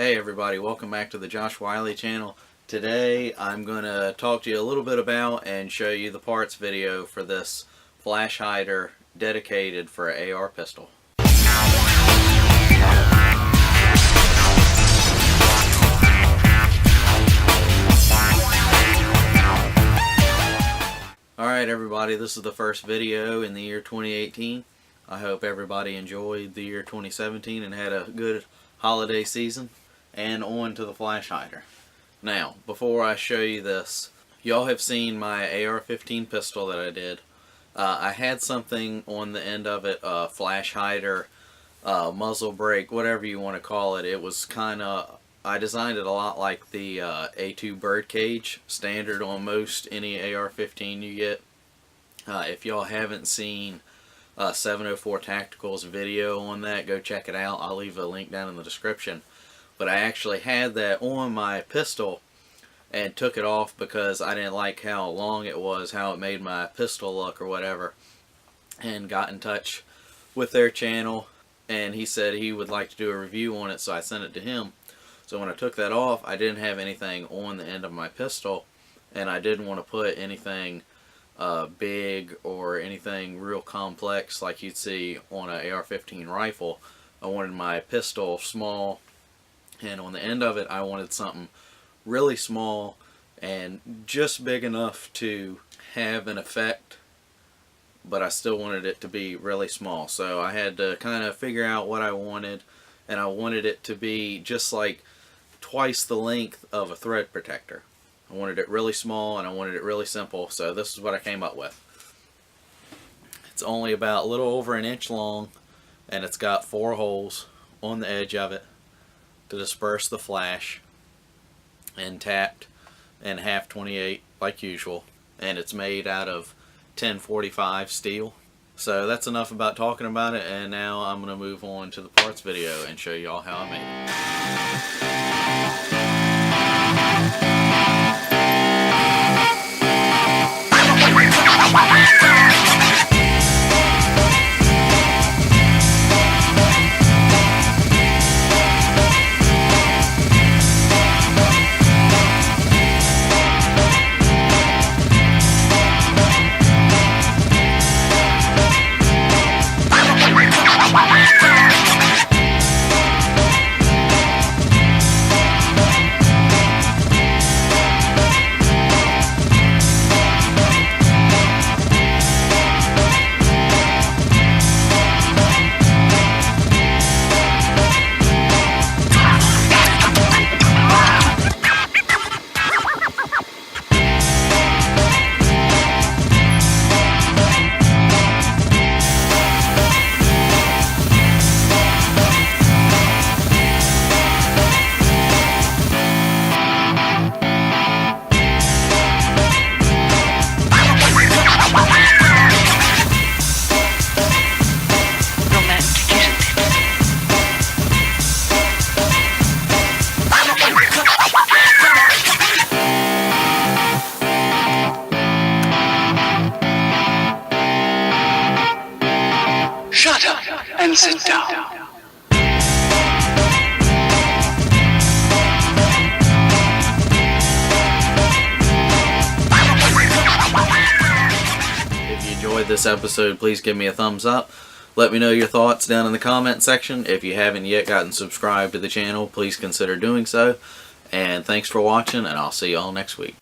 Hey everybody, welcome back to the Josh Wiley channel. Today I'm going to talk to you a little bit about and show you the parts video for this flash hider dedicated for an AR pistol. Alright everybody, this is the first video in the year 2018. I hope everybody enjoyed the year 2017 and had a good holiday season. And on to the flash hider. Now, before I show you this, y'all have seen my AR15 pistol that I did. I had something on the end of it, a flash hider, muzzle brake, whatever you want to call it. It was kind of, I designed it a lot like the A2 birdcage, standard on most any AR15 you get. If y'all haven't seen 704 Tactical's video on that, go check it out. I'll leave a link down in the description. But I actually had that on my pistol and took it off because I didn't like how long it was, how it made my pistol look or whatever, and got in touch with their channel, and he said he would like to do a review on it, so I sent it to him. So when I took that off, I didn't have anything on the end of my pistol, and I didn't want to put anything big or anything real complex like you'd see on an AR-15 rifle. I wanted my pistol small, and on the end of it I wanted something really small and just big enough to have an effect, but I still wanted it to be really small. So I had to kind of figure out what I wanted, and I wanted it to be just like twice the length of a thread protector. I wanted it really small and I wanted it really simple, so this is what I came up with. It's only about a little over an inch long, and it's got 4 holes on the edge of it to disperse the flash, and tapped and half 28 like usual, and it's made out of 1045 steel. So that's enough about talking about it, and now I'm going to move on to the parts video and show y'all how I made it. Shut up and sit down. If you enjoyed this episode, please give me a thumbs up. Let me know your thoughts down in the comment section. If you haven't yet gotten subscribed to the channel, please consider doing so. And thanks for watching, and I'll see y'all next week.